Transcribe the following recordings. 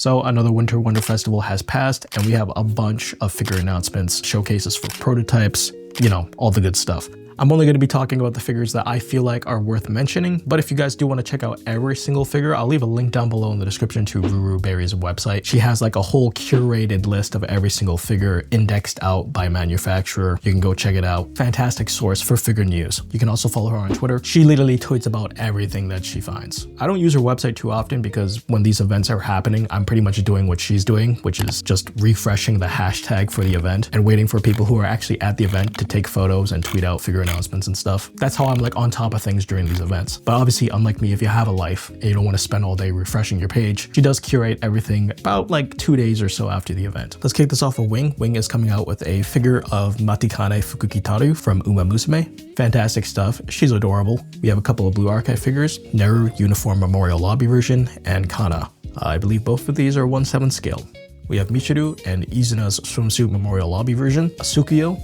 So another Winter Wonder Festival has passed, and we have a bunch of figure announcements, showcases for prototypes, you know, all the good stuff. I'm only going to be talking about the figures that I feel like are worth mentioning, but if you guys do want to check out every single figure, I'll leave a link down below in the description to Ruru Berry's website. She has like a whole curated list of every single figure indexed out by manufacturer. You can go check it out. Fantastic source for figure news. You can also follow her on Twitter. She literally tweets about everything that she finds. I don't use her website too often because when these events are happening, I'm pretty much doing what she's doing, which is just refreshing the hashtag for the event and waiting for people who are actually at the event to take photos and tweet out figure announcements and stuff. That's how I'm like on top of things during these events. But obviously, unlike me, if you have a life and you don't want to spend all day refreshing your page, she does curate everything about like 2 days or so after the event. Let's kick this off with Wing. Wing is coming out with a figure of Matikane Fukukitaru from Uma Musume. Fantastic stuff. She's adorable. We have a couple of Blue Archive figures, Neru Uniform Memorial Lobby version, and Kana. I believe both of these are 1/7 scale. We have Michiru and Izuna's Swimsuit Memorial Lobby version, Asukuyo.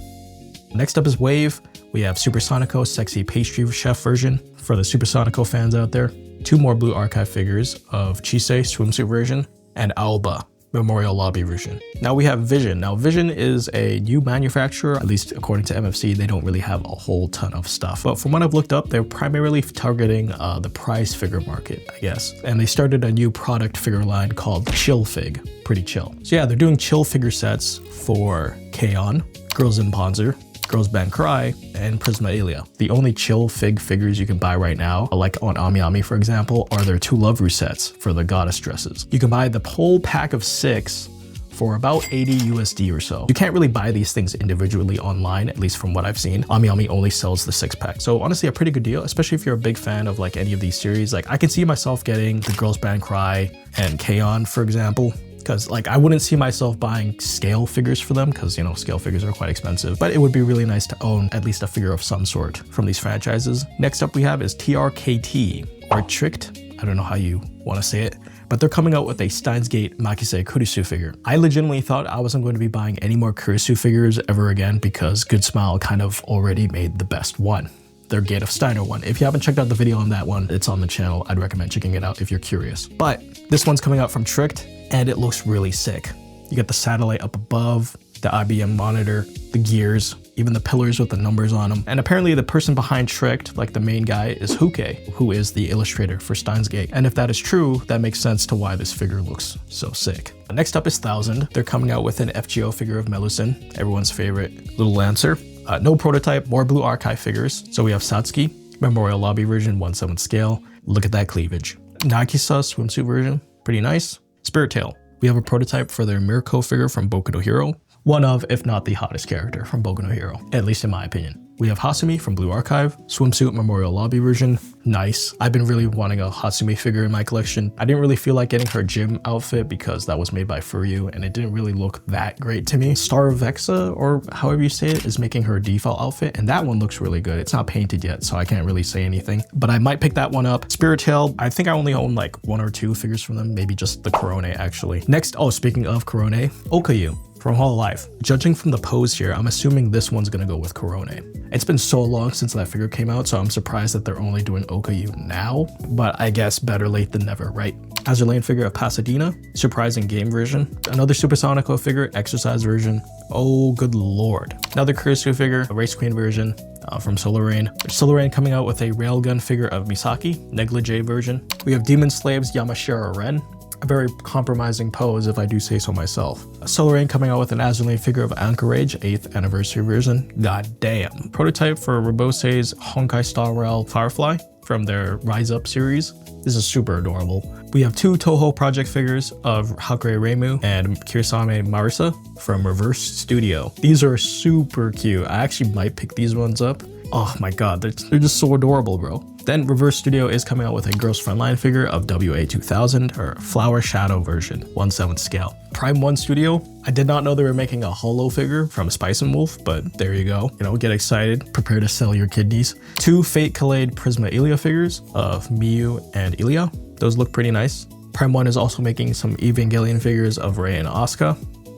Next up is Wave. We have Supersonico Sexy Pastry Chef version for the Supersonico fans out there. 2 more Blue Archive figures of Chise Swimsuit version and Aoba Memorial Lobby version. Now we have Vision. Now Vision is a new manufacturer, at least according to MFC, they don't really have a whole ton of stuff. But from what I've looked up, they're primarily targeting the prize figure market, I guess. And they started a new product figure line called Chill Fig. Pretty chill. So yeah, they're doing chill figure sets for K-On, Girls in Panzer, Girls Band Cry, and Prisma Ilia. The only chill fig figures you can buy right now, like on Ami for example, are their 2 Love sets for the goddess dresses. You can buy the whole pack of 6 for about 80 USD or so. You can't really buy these things individually online, at least from what I've seen. Ami only sells the 6-pack. So honestly, a pretty good deal, especially if you're a big fan of like any of these series. Like I can see myself getting the Girls Band Cry and K-On, for example. Because like I wouldn't see myself buying scale figures for them because, you know, scale figures are quite expensive, but it would be really nice to own at least a figure of some sort from these franchises. Next up we have is TRKT, or Tricked. I don't know how you want to say it, but they're coming out with a Steins Gate Makise Kurisu figure. I legitimately thought I wasn't going to be buying any more Kurisu figures ever again because Good Smile kind of already made the best one. Their Gate of Steiner one. If you haven't checked out the video on that one, it's on the channel. I'd recommend checking it out if you're curious. But this one's coming out from Tricked, and it looks really sick. You get the satellite up above, the IBM monitor, the gears, even the pillars with the numbers on them. And apparently the person behind Tricked, like the main guy, is Huke, who is the illustrator for Steins Gate. And if that is true, that makes sense to why this figure looks so sick. Next up is 1000. They're coming out with an FGO figure of Melusin, everyone's favorite little Lancer. No prototype, more Blue Archive figures. So we have Satsuki, Memorial Lobby version, 1/7 scale. Look at that cleavage. Nagisa swimsuit version, pretty nice. Spirit Tail. We have a prototype for their Mirko figure from Boku no Hero. One of, if not the hottest character from Boku no Hero, at least in my opinion. We have Hasumi from Blue Archive, swimsuit Memorial Lobby version, nice. I've been really wanting a Hasumi figure in my collection. I didn't really feel like getting her gym outfit because that was made by FuRyu and it didn't really look that great to me. Star Vexa, or however you say it, is making her default outfit and that one looks really good. It's not painted yet, so I can't really say anything, but I might pick that one up. Spirit Tail, I think I only own like 1 or 2 figures from them, maybe just the Korone actually. Next, oh, speaking of Korone, Okayu from Hololive. Judging from the pose here, I'm assuming this one's gonna go with Korone. It's been so long since that figure came out, so I'm surprised that they're only doing Okayu now, but I guess better late than never, right? Azur Lane figure of Pasadena, surprising game version. Another Supersonico figure, exercise version. Oh, good lord. Another Kurisu figure, a Race Queen version from Solarine. Solarine coming out with a railgun figure of Misaki, negligee version. We have Demon Slaves Yamashiro Ren. A very compromising pose if I do say so myself. Solarine coming out with an Azur Lane figure of Anchorage 8th anniversary version. God damn. Prototype for Robose's Honkai Star Rail Firefly from their Rise Up series. This is super adorable. We have 2 Toho project figures of Hakure Reimu and Kirisame Marisa from Reverse Studio. These are super cute. I actually might pick these ones up. Oh my god, they're just so adorable, bro. Then Reverse Studio is coming out with a Girls Frontline figure of WA2000, or Flower Shadow version, 1/7 scale. Prime 1 Studio, I did not know they were making a holo figure from Spice and Wolf, but there you go. You know, get excited, prepare to sell your kidneys. 2 Fate Kaleid Prisma Ilia figures of Miyu and Ilia. Those look pretty nice. Prime 1 is also making some Evangelion figures of Rei and Asuka.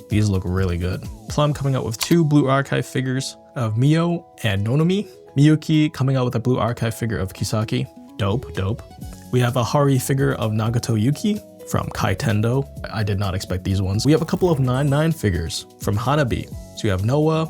These look really good. Plum coming out with 2 Blue Archive figures of Mio and Nonomi. Miyuki coming out with a Blue Archive figure of Kisaki. Dope, dope. We have a Hari figure of Nagato Yuki. from Kaitendo. I did not expect these ones. We have a couple of 9-9 figures from Hanabi. So we have Noah,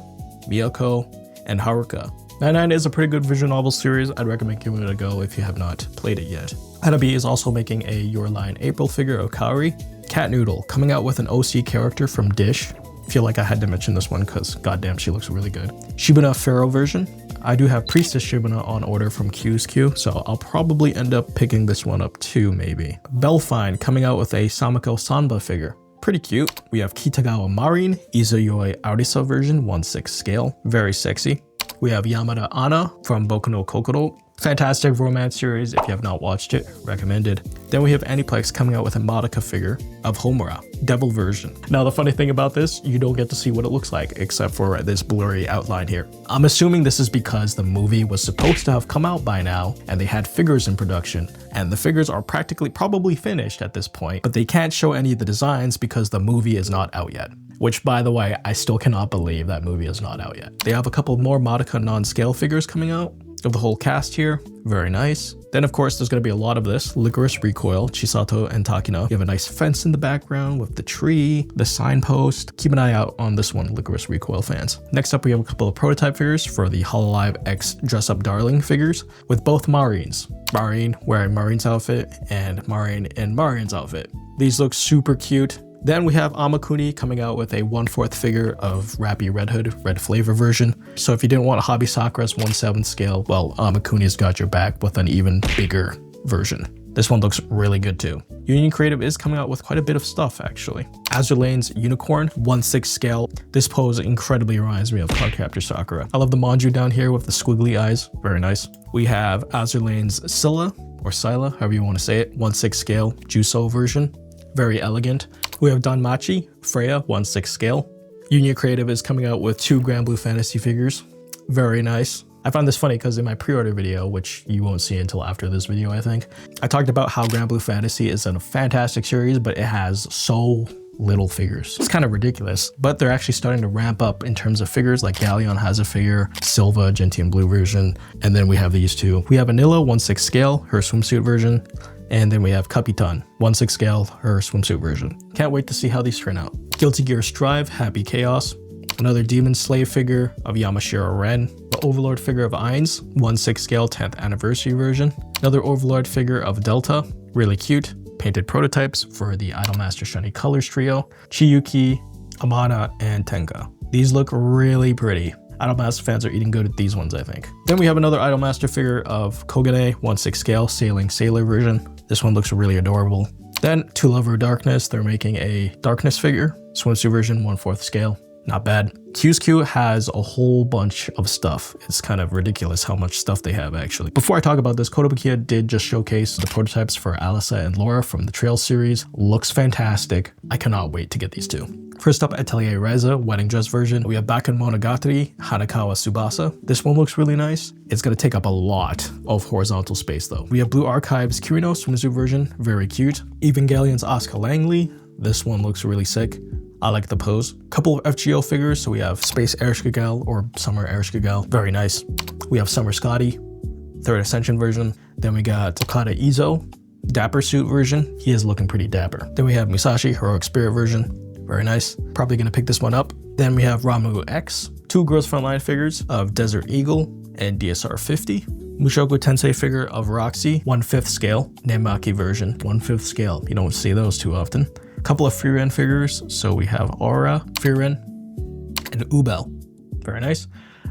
Miyako, and Haruka. 9-9 is a pretty good visual novel series. I'd recommend giving it a go if you have not played it yet. Hanabi is also making a Your Line April figure of Kaori. Cat Noodle coming out with an OC character from Dish. Feel like I had to mention this one because goddamn, she looks really good. Shibuna Pharaoh version. I do have Priestess Shibuna on order from Q's Q, so I'll probably end up picking this one up too, maybe. Belfine coming out with a Samako Sanba figure. Pretty cute. We have Kitagawa Marin, Izuyoi Arisa version, 1/6 scale. Very sexy. We have Yamada Anna from Boku no Kokoro. Fantastic romance series. If you have not watched it, recommended. Then we have Aniplex coming out with a Madoka figure of Homura, devil version. Now the funny thing about this, you don't get to see what it looks like except for this blurry outline here. I'm assuming this is because the movie was supposed to have come out by now and they had figures in production, and the figures are probably finished at this point, but they can't show any of the designs because the movie is not out yet. Which, by the way, I still cannot believe that movie is not out yet. They have a couple more Madoka non-scale figures coming out of the whole cast here. Very nice. Then, of course, there's going to be a lot of this. Licorice Recoil, Chisato and Takina. You have a nice fence in the background with the tree, the signpost. Keep an eye out on this one, Licorice Recoil fans. Next up, we have a couple of prototype figures for the Hololive X Dress Up Darling figures with both Marines. Marin wearing Marin's outfit and Marin in Marin's outfit. These look super cute. Then we have Amakuni coming out with a 1/4 figure of Rappy Red Hood, Red Flavor version. So if you didn't want a Hobby Sakura's 1/7 scale, well, Amakuni's got your back with an even bigger version. This one looks really good too. Union Creative is coming out with quite a bit of stuff actually. Azur Lane's Unicorn, 1/6 scale. This pose incredibly reminds me of Cardcaptor Sakura. I love the Manju down here with the squiggly eyes, very nice. We have Azur Lane's Scylla, or Scylla, however you want to say it, 1/6 scale, Juso version. Very elegant. We have Danmachi, Freya, 1/6 scale. Union Creative is coming out with 2 Grand Blue Fantasy figures. Very nice. I found this funny because in my pre-order video, which you won't see until after this video, I think, I talked about how Grand Blue Fantasy is a fantastic series, but it has so little figures. It's kind of ridiculous, but they're actually starting to ramp up in terms of figures. Like Galleon has a figure, Silva, Gentian Blue version, and then we have these two. We have Anila, 1/6 scale, her swimsuit version. And then we have Kapitan, 1/6 scale, her swimsuit version. Can't wait to see how these turn out. Guilty Gear Strive, Happy Chaos. Another Demon Slave figure of Yamashiro Ren. The Overlord figure of Ainz, 1/6 scale, 10th anniversary version. Another Overlord figure of Delta, really cute. Painted prototypes for the Idolmaster Shiny Colors trio. Chiyuki, Amana, and Tenka. These look really pretty. Idolmaster fans are eating good at these ones, I think. Then we have another Idolmaster figure of Kogane, 1/6 scale, Sailing Sailor version. This one looks really adorable. Then, To Lover Darkness, they're making a Darkness figure, swimsuit version, 1/4 scale. Not bad. Q's Q has a whole bunch of stuff. It's kind of ridiculous how much stuff they have, actually. Before I talk about this, Kotobukiya did just showcase the prototypes for Alisa and Laura from the Trail series. Looks fantastic. I cannot wait to get these two. First up, Atelier Reza, wedding dress version. We have Bakken Monogatari, Hanakawa Tsubasa. This one looks really nice. It's gonna take up a lot of horizontal space though. We have Blue Archives Kirino swimsuit version, very cute. Evangelion's Asuka Langley. This one looks really sick. I like the pose. Couple of FGO figures, so we have Space Ereshkigal or Summer Ereshkigal, very nice. We have Summer Scotty, 3rd Ascension version. Then we got Okada Izo, Dapper suit version. He is looking pretty dapper. Then we have Musashi, Heroic Spirit version. Very nice. Probably gonna pick this one up. Then we have Ramu X, 2 Girls Frontline figures of Desert Eagle and DSR 50. Mushoku Tensei figure of Roxy, 1/5 scale, Nemaki version, 1/5 scale. You don't see those too often. A couple of Frieren figures. So we have Aura, Frieren, and Ubel. Very nice.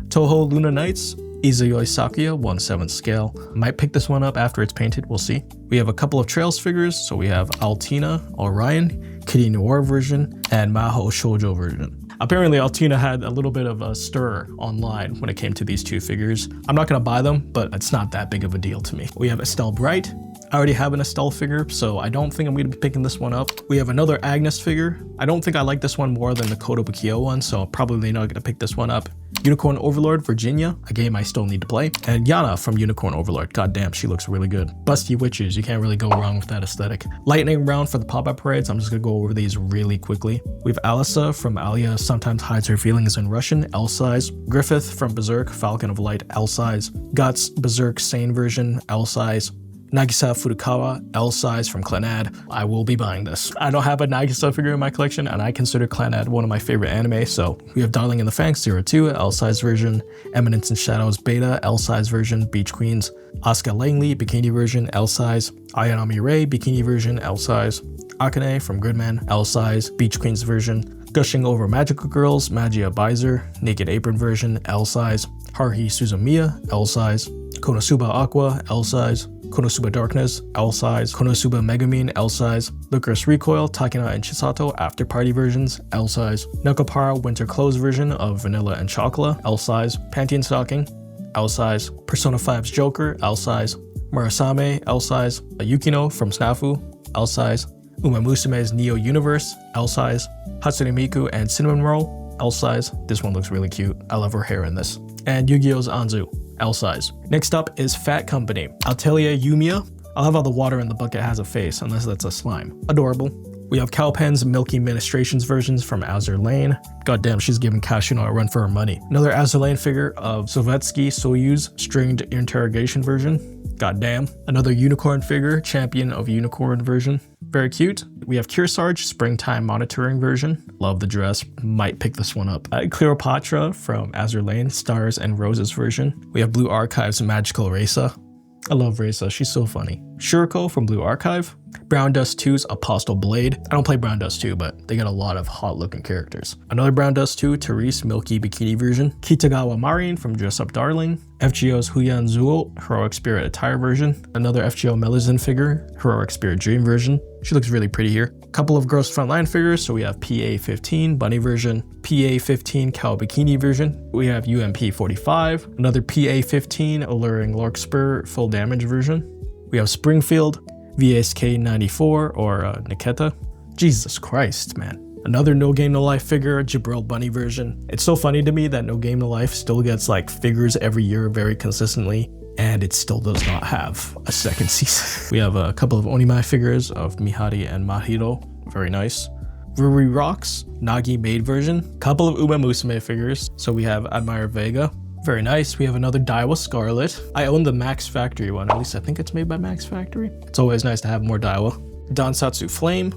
Toho Luna Knights, Izuyoi Sakuya, 1/7 scale. Might pick this one up after it's painted, we'll see. We have a couple of Trails figures, so we have Altina, Orion, Kitty Noir version, and Maho Shoujo version. Apparently Altina had a little bit of a stir online when it came to these 2 figures. I'm not gonna buy them, but it's not that big of a deal to me. We have Estelle Bright. I already have an Estelle figure, so I don't think I'm going to be picking this one up. We have another Agnes figure. I don't think I like this one more than the Kotobukiya one, so I'm probably not going to pick this one up. Unicorn Overlord Virginia, a game I still need to play. And Yana from Unicorn Overlord. God damn, she looks really good. Busty Witches, you can't really go wrong with that aesthetic. Lightning round for the pop-up parades. I'm just going to go over these really quickly. We have Alisa from Alia Sometimes Hides Her Feelings in Russian, L size. Griffith from Berserk, Falcon of Light, L size. Guts, Berserk Sane version, L size. Nagisa Furukawa, L size from Claynel. I will be buying this. I don't have a Nagisa figure in my collection, and I consider Claynel one of my favorite anime, so we have Darling in the Franxx 02, L size version, Eminence in Shadows Beta, L size version, Beach Queens, Asuka Langley, bikini version, L size, Ayanami Rei, bikini version, L size, Akane from Goodman, L size, Beach Queens version, Gushing Over Magical Girls, Magia Bizer, Naked Apron version, L size, Haruhi Suzumiya, L size, Konosuba Aqua, L size, Konosuba Darkness, L size, Konosuba Megumin, L size, Licorice Recoil, Takina and Chisato After Party versions, L size, Nakapara Winter Clothes version of Vanilla and Chocolate, L size, Pantheon Stocking, L size, Persona 5's Joker, L size, Murasame, L size, Yukino from Snafu, L size, Uma Musume's Neo Universe, L size, Hatsune Miku and Cinnamon Roll, L size. This one looks really cute. I love her hair in this. And Yu-Gi-Oh's Anzu, L size. Next up is Phat Company. Altelia Yumiya. I love how the water in the bucket has a face, unless that's a slime. Adorable. We have Cowpen's Milky Ministrations versions from Azur Lane. Goddamn, she's giving Kashino a run for her money. Another Azur Lane figure of Sovietsky Soyuz Stringed Interrogation version. Goddamn. Another Unicorn figure, Champion of Unicorn version. Very cute. We have Kearsarge Springtime Monitoring version. Love the dress. Might pick this one up. Cleopatra from Azur Lane Stars and Roses version. We have Blue Archive's Magical Resa. I love Resa, she's so funny. Shuriko from Blue Archive. Brown Dust 2's Apostle Blade. I don't play Brown Dust 2, but they got a lot of hot looking characters. Another Brown Dust 2, Therese Milky Bikini version. Kitagawa Marin from Dress Up Darling. FGO's Huyan Zuo Heroic Spirit Attire version. Another FGO Melizin figure, Heroic Spirit Dream version. She looks really pretty here. Couple of gross frontline figures, so we have PA15 Bunny version, PA15 Cow Bikini version. We have UMP45, another PA15 Alluring Larkspur Full Damage version. We have Springfield, VSK94 or Niketa. Jesus Christ, man. Another No Game No Life figure, Jabril Bunny version. It's so funny to me that No Game No Life still gets like figures every year very consistently, and it still does not have a second season. We have a couple of Onimai figures of Mihari and Mahiro. Very nice. Ruri Rocks, Nagi Maid version. Couple of Uma Musume figures. So we have Admire Vega. Very nice. We have another Daiwa Scarlet. I own the Max Factory one. At least I think it's made by Max Factory. It's always nice to have more Daiwa. Dansatsu Flame.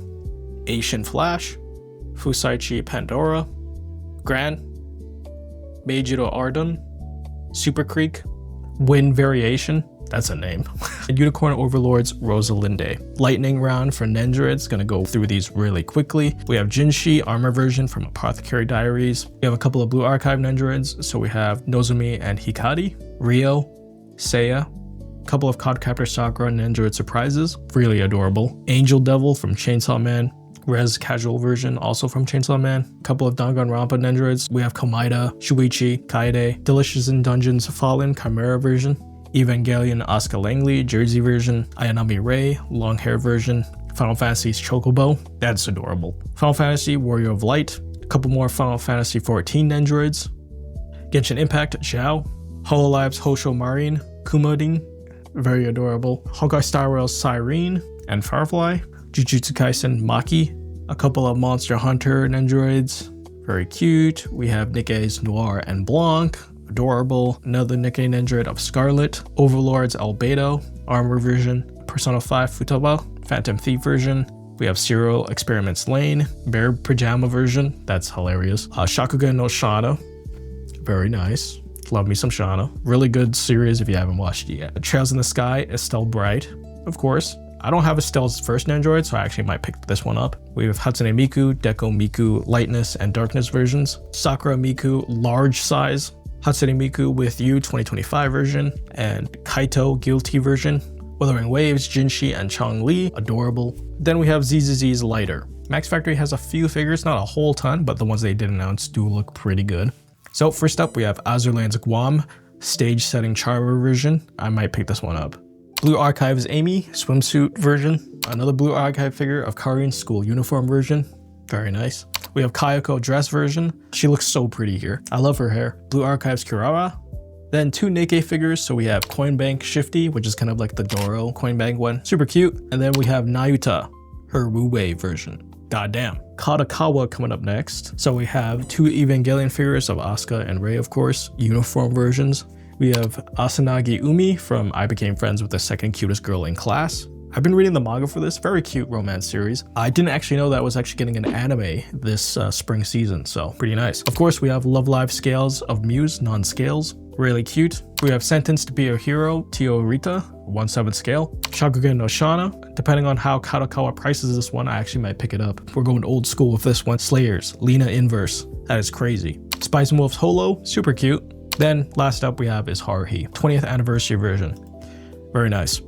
Asian Flash. Fusaichi Pandora. Gran. Meijiro Ardun. Super Creek. Wind Variation. That's a name. Unicorn Overlords Rosalinde. Lightning round for Nendoroid. It's gonna go through these really quickly. We have Jinshi Armor version from Apothecary Diaries. We have a couple of Blue Archive Nendoroids. So we have Nozumi and Hikari, Rio, Seiya, a couple of Codcaptor Sakura Nendoroid surprises. Really adorable. Angel Devil from Chainsaw Man. Res Casual version, also from Chainsaw Man. A couple of Danganronpa Nendoroids. We have Komaida, Shuichi, Kaede, Delicious in Dungeons Fallen Chimera version. Evangelion Asuka Langley, Jersey version, Ayanami Rei, long hair version, Final Fantasy's Chocobo, that's adorable. Final Fantasy Warrior of Light, a couple more Final Fantasy 14 Nendoroids, Genshin Impact Zhao, Hololive's Hosho Marin, Kumoding, very adorable, Honkai Star Rail's Cyrene and Firefly, Jujutsu Kaisen Maki, a couple of Monster Hunter Nendoroids, very cute. We have Nikkei's Noir and Blanc, adorable. Another Nikkei Nendoroid of Scarlet, Overlord's Albedo, Armor version, Persona 5 Futaba, Phantom Thief version. We have Serial Experiments Lane, Bear Pajama version, that's hilarious. Shakugan no Shana, very nice. Love me some Shana. Really good series if you haven't watched it yet. Trails in the Sky, Estelle Bright, of course. I don't have Estelle's first Nendoroid, so I actually might pick this one up. We have Hatsune Miku, Deco Miku, Lightness and Darkness versions. Sakura Miku, large size. Hatsune Miku with You 2025 version. And Kaito Guilty version. Wuthering Waves, Jinshi and Chong-Li, adorable. Then we have ZZZ's Lighter. Max Factory has a few figures, not a whole ton, but the ones they did announce do look pretty good. So first up, we have Azur Lane's Guam, stage setting Charver version. I might pick this one up. Blue Archive's Amy, swimsuit version. Another Blue Archive figure of Karin's school uniform version. Very nice. We have Kayako dress version. She looks so pretty here. I love her hair. Blue Archive's Kurara. Then two Nikkei figures. So we have Coinbank Shifty, which is kind of like the Doro Coinbank one. Super cute. And then we have Nayuta, her Wu-Wei version. Goddamn. Kadokawa coming up next. So we have two Evangelion figures of Asuka and Rei, of course, uniform versions. We have Asanagi Umi from I Became Friends with the Second Cutest Girl in Class. I've been reading the manga for this, very cute romance series. I didn't actually know that was actually getting an anime this spring season, so pretty nice. Of course, we have Love Live Scales of Muse, non-scales, really cute. We have Sentenced to Be a Hero, Tio Rita, 1/7 scale. Shakugan no Shana, depending on how Kadokawa prices this one, I actually might pick it up. We're going old school with this one. Slayers, Lena Inverse, that is crazy. Spice and Wolf's Holo, super cute. Then last up we have is Haruhi, 20th anniversary version, very nice.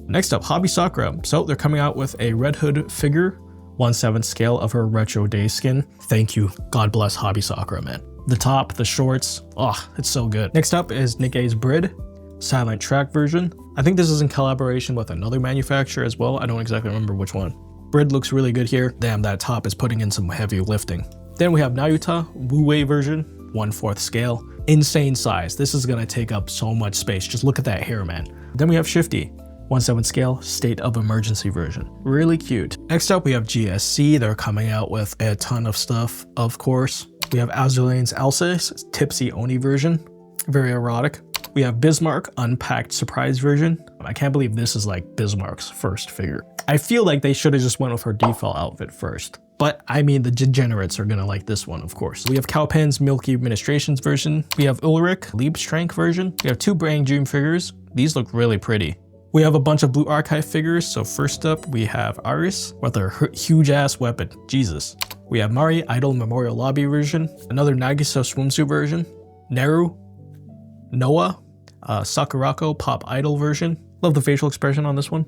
Next up, Hobby Sakura. So they're coming out with a Red Hood figure, 1/7 scale of her retro day skin. Thank you. God bless Hobby Sakura, man. The top, the shorts, oh, it's so good. Next up is Nikkei's Brid, silent track version. I think this is in collaboration with another manufacturer as well. I don't exactly remember which one. Brid looks really good here. Damn, that top is putting in some heavy lifting. Then we have Nayuta, Wu-Wei version, 1/4 scale. Insane size. This is gonna take up so much space. Just look at that hair, man. Then we have Shifty, 1/7 scale, State of Emergency version. Really cute. Next up, we have GSC. They're coming out with a ton of stuff, of course. We have Azulane's Alsace, Tipsy Oni version. Very erotic. We have Bismarck, Unpacked Surprise version. I can't believe this is like Bismarck's first figure. I feel like they should have just went with her default outfit first. But I mean, the degenerates are gonna like this one, of course. We have Cowpen's Milky Administrations version. We have Ulrich, Liebestrank version. We have 2 Brain Dream figures. These look really pretty. We have a bunch of Blue Archive figures. So first up, we have Iris with her huge ass weapon. Jesus. We have Mari, Idol Memorial Lobby version. Another Nagisa swimsuit version. Neru, Noah, Sakurako Pop Idol version. Love the facial expression on this one.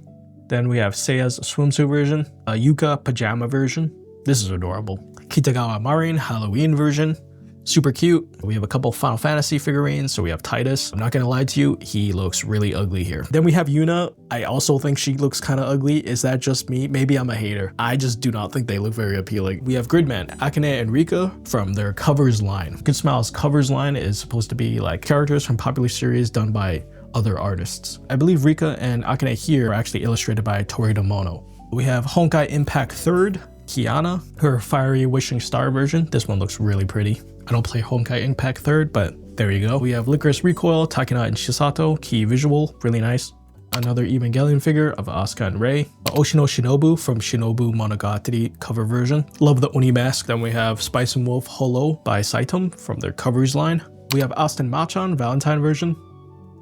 Then we have Seiya's swimsuit version. Yuka pajama version. This is adorable. Kitagawa Marin Halloween version. Super cute. We have a couple Final Fantasy figurines. So we have Titus. I'm not gonna lie to you, he looks really ugly here. Then we have Yuna. I also think she looks kind of ugly. Is that just me? Maybe I'm a hater. I just do not think they look very appealing. We have Gridman, Akane and Rika from their Covers line. Good Smiles Covers line is supposed to be like characters from popular series done by other artists. I believe Rika and Akane here are actually illustrated by Torito Mono. We have Honkai Impact 3rd, Kiana, her Fiery Wishing Star version. This one looks really pretty. I don't play Honkai Impact 3rd, but there you go. We have Licorice Recoil, Takina and Shisato, key visual, really nice. Another Evangelion figure of Asuka and Rei. Oshino Shinobu from Shinobu Monogatari cover version. Love the Oni mask. Then we have Spice and Wolf Holo by Saitom from their Covers line. We have Aston Machan Valentine version.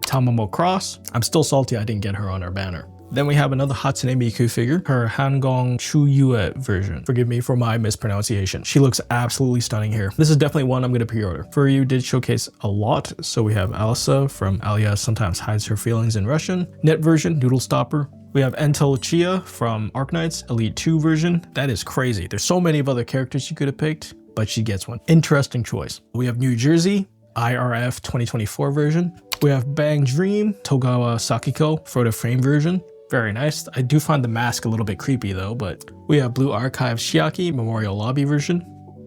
Tamamo Cross. I'm still salty I didn't get her on our banner. Then we have another Hatsune Miku figure, her Hangong Chuyue version. Forgive me for my mispronunciation. She looks absolutely stunning here. This is definitely one I'm gonna pre-order. FuRyu did showcase a lot. So we have Alisa from Alia Sometimes Hides Her Feelings in Russian. Net version, Noodle Stopper. We have Entel Chia from Arknights Elite 2 version. That is crazy. There's so many of other characters you could have picked, but she gets one. Interesting choice. We have New Jersey, IRF 2024 version. We have Bang Dream, Togawa Sakiko for the frame version. Very nice. I do find the mask a little bit creepy though, but we have Blue Archive Shiaki Memorial Lobby version.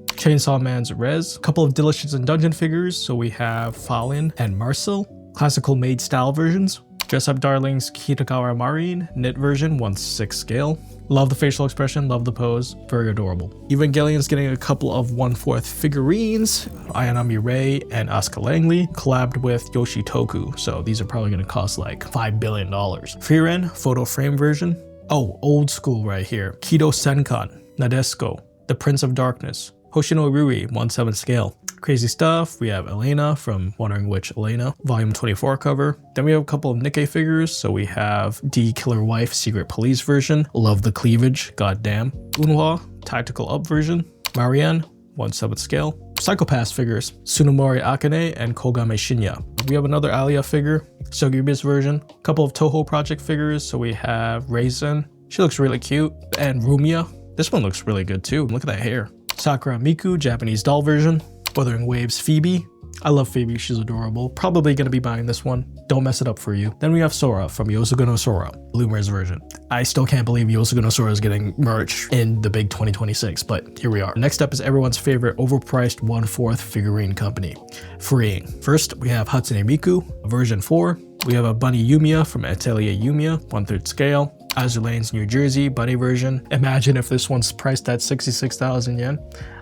Chainsaw Man's Rez. A couple of Delicious and Dungeon figures. So we have Falin and Marcel. Classical Maid Style versions. Dress Up Darlings Kitagawa Marin. Knit version, 1/6 scale. Love the facial expression, love the pose. Very adorable. Evangelion's getting a couple of 1/4 figurines. Ayanami Rei and Asuka Langley collabed with Yoshitoku. So these are probably going to cost like $5 billion. Frieren photo frame version. Oh, old school right here. Kido Senkan, Nadesco, The Prince of Darkness, Hoshino Rui, 1/7 scale. Crazy stuff. We have Elena from Wondering Which Elena, volume 24 cover. Then we have a couple of Nikkei figures. So we have D Killer Wife Secret Police version. Love the cleavage, goddamn. Unhwa Tactical Up version. Marianne, 1/7 scale. Psychopath figures, Tsunemori Akane and Kogame Shinya. We have another Alia figure, Sugibis version. A couple of Toho Project figures. So we have Raisin. She looks really cute. And Rumia. This one looks really good too. Look at that hair. Sakura Miku, Japanese doll version. Wuthering Waves Phoebe. I love Phoebe, she's adorable. Probably gonna be buying this one. Don't mess it up for you. Then we have Sora from Yosuga no Sora, Bloomer's version. I still can't believe Yosuga no Sora is getting merch in the big 2026, but here we are. Next up is everyone's favorite overpriced 1/4 figurine company, Freeing. First, we have Hatsune Miku, version 4. We have a Bunny Yumiya from Atelier Yumiya, 1/3 scale. Azulane's New Jersey Bunny version. Imagine if this one's priced at 66,000 yen.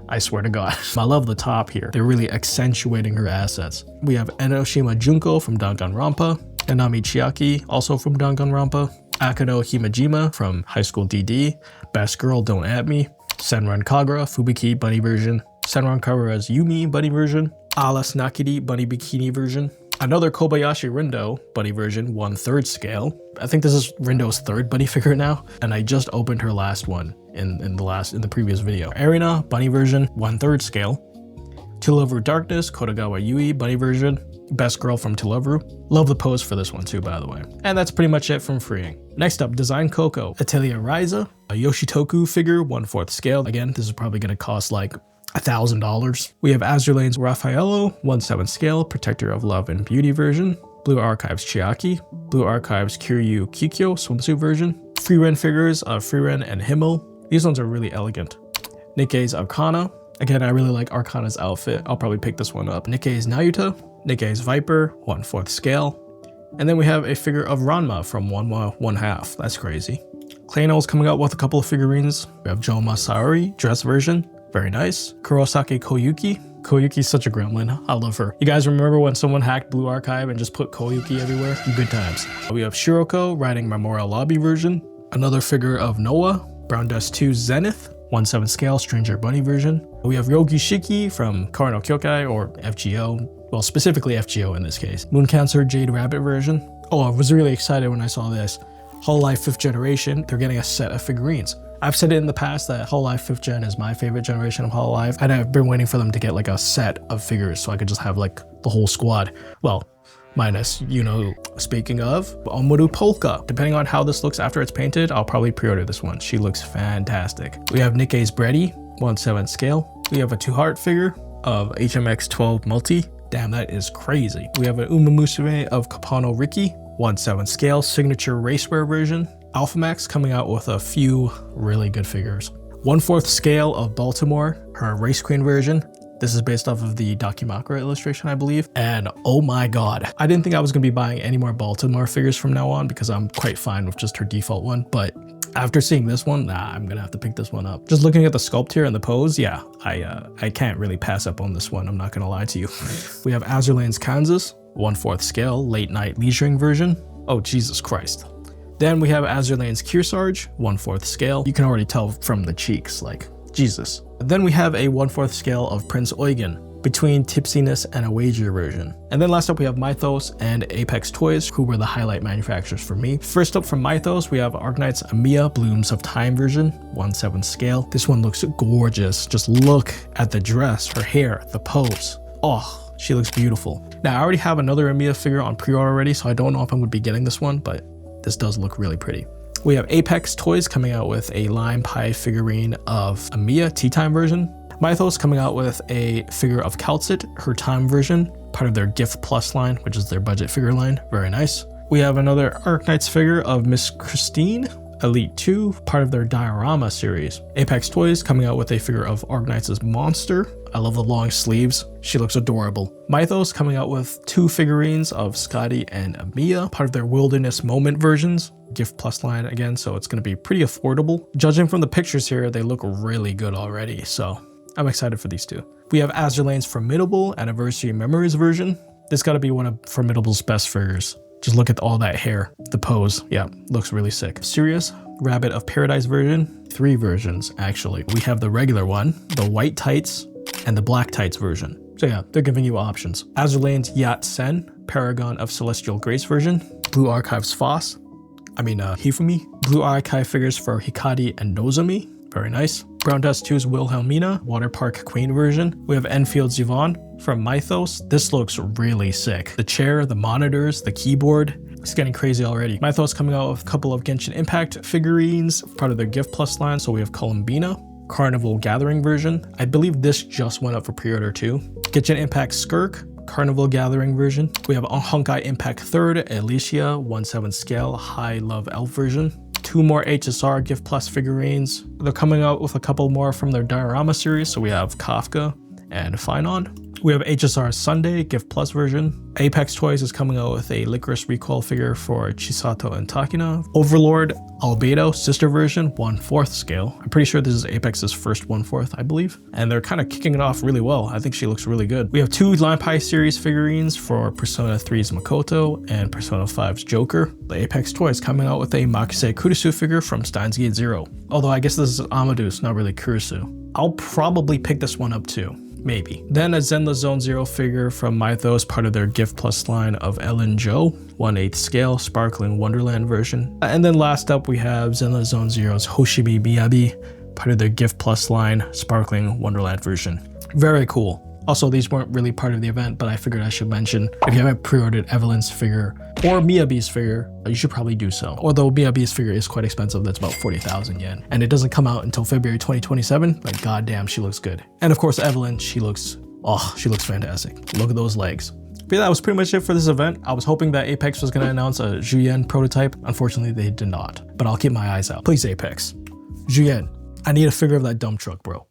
I swear to God. I love the top here. They're really accentuating her assets. We have Enoshima Junko from Danganronpa, Nanami Chiaki, also from Danganronpa, Akano Himejima from High School DD, Best Girl Don't At Me, Senran Kagura Fubiki Bunny version, Senran Kagura's Yumi Bunny version, Alas Nakiri Bunny Bikini version, another Kobayashi Rindo Bunny version 1/3 scale. I think this is Rindo's 3rd bunny figure now, and I just opened her last one in the previous video. Arena Bunny version 1/3 scale. To Love Darkness Kodogawa Yui Bunny version, Best Girl from To Love Ru. Love the pose for this one too, by the way. And that's pretty much it from FuRyu. Next up, Design Coco Atelier Ryza, a Yoshitoku figure 1/4 scale. Again, this is probably going to cost like $1,000. We have Azulane's Raffaello 1/7 scale Protector of Love and Beauty version, Blue Archives Chiaki, Blue Archives Kiryu Kikyo swimsuit version, Freeren figures of Freeren and Himmel. These ones are really elegant. Nikkei's Arcana. Again, I really like Arcana's outfit. I'll probably pick this one up. Nikkei's Nayuta, Nikkei's Viper 1/4 scale. And then we have a figure of Ranma from 1/2. That's crazy. Claynel's coming out with a couple of figurines. We have Joma Saori dress version. Very nice. Kurosake Koyuki. Koyuki's such a gremlin. I love her. You guys remember when someone hacked Blue Archive and just put Koyuki everywhere? Good times. We have Shiroko riding Memorial Lobby version. Another figure of Noah, Brown Dust 2 Zenith, 1/7 scale Stranger Bunny version. We have Yogi Shiki from Karo no Kyokai or FGO. Well, specifically FGO in this case. Moon Cancer Jade Rabbit version. Oh, I was really excited when I saw this. Hololive 5th generation, they're getting a set of figurines. I've said it in the past that Hololive 5th gen is my favorite generation of Hololive, and I've been waiting for them to get like a set of figures so I could just have like the whole squad. Well, minus, you know, speaking of, Omoru Polka. Depending on how this looks after it's painted, I'll probably pre-order this one. She looks fantastic. We have Nikkei's Brady, 1/7 scale. We have a 2-heart figure of HMX 12 Multi. Damn, that is crazy. We have an Umamusume of Kapano Riki, 1/7 scale signature racewear version. Alphamax coming out with a few really good figures. 1/4 scale of Baltimore, her race queen version. This is based off of the Dakimakura illustration, I believe. And oh my God, I didn't think I was gonna be buying any more Baltimore figures from now on because I'm quite fine with just her default one. But after seeing this one, I'm gonna have to pick this one up. Just looking at the sculpt here and the pose, yeah, I can't really pass up on this one. I'm not gonna lie to you. We have Azulane's Kansas, 1/4 scale, late night leisuring version. Oh, Jesus Christ. Then we have Azulane's Kearsarge, 1/4 scale. You can already tell from the cheeks, like, Jesus. Then we have a 1/4 scale of Prince Eugen, between Tipsiness and a Wager version. And then last up we have Myethos and Apex Toys, who were the highlight manufacturers for me. First up from Myethos, we have Arknight's Amiya Blooms of Time version, 1/7 scale. This one looks gorgeous. Just look at the dress, her hair, the pose. Oh, she looks beautiful. Now I already have another Amiya figure on pre-order already, so I don't know if I'm going to be getting this one, but this does look really pretty. We have Apex Toys coming out with a lime pie figurine of Amiya Tea Time version. Myethos coming out with a figure of Calcit, her Time version, part of their Gift Plus line, which is their budget figure line. Very nice. We have another Arknight's figure of Miss Christine, Elite 2, part of their Diorama series. Apex Toys coming out with a figure of Arknight's Monster. I love the long sleeves. She looks adorable. Myethos coming out with 2 figurines of Scotty and Amiya, part of their Wilderness Moment versions. Gift Plus line again, so it's going to be pretty affordable. Judging from the pictures here, they look really good already, so I'm excited for these two. We have Azulane's Formidable Anniversary Memories version. This got to be one of Formidable's best figures. Just look at all that hair, the pose. Yeah, looks really sick. Serious Rabbit of Paradise version. 3 versions, actually. We have the regular one, the white tights, and the black tights version. So yeah, they're giving you options. Azulane's Yat Sen, Paragon of Celestial Grace version. Blue Archives Hifumi. Blue Archive figures for Hikari and Nozomi. Very nice. Brown Dust 2's Wilhelmina, Water Park Queen version. We have Enfield's Yvonne from Myethos. This looks really sick. The chair, the monitors, the keyboard. It's getting crazy already. Myethos coming out with a couple of Genshin Impact figurines, part of their Gift Plus line. So we have Columbina, Carnival Gathering version. I believe this just went up for pre-order too. Genshin Impact Skirk, Carnival Gathering version. We have Honkai Impact 3rd, Alicia, 1/7 scale, High Love Elf version. 2 more HSR Gift Plus figurines. They're coming out with a couple more from their Diorama series. So we have Kafka and Finon. We have HSR Sunday Gift Plus version. Apex Toys is coming out with a Licorice Recoil figure for Chisato and Takina. Overlord Albedo sister version, 1/4 scale. I'm pretty sure this is Apex's first 1/4, I believe. And they're kind of kicking it off really well. I think she looks really good. We have 2 Lampai series figurines for Persona 3's Makoto and Persona 5's Joker. The Apex Toys coming out with a Makise Kurisu figure from Steins Gate Zero. Although I guess this is Amadeus, not really Kurisu. I'll probably pick this one up too. Maybe. Then a Zenla Zone Zero figure from Myethos, part of their Gift Plus line of Ellen Jo, 1/8 scale, Sparkling Wonderland version. And then last up we have Zenla Zone Zero's Hoshibi Miyabi, part of their Gift Plus line, Sparkling Wonderland version. Very cool. Also, these weren't really part of the event, but I figured I should mention, if you haven't pre-ordered Evelyn's figure or Miyabi's figure, you should probably do so. Although Miyabi's figure is quite expensive, that's about 40,000 yen. And it doesn't come out until February 2027, but goddamn, she looks good. And of course, Evelyn, she looks fantastic. Look at those legs. But yeah, that was pretty much it for this event. I was hoping that Apex was gonna announce a Juyen prototype. Unfortunately, they did not, but I'll keep my eyes out. Please, Apex. Juyen, I need a figure of that dump truck, bro.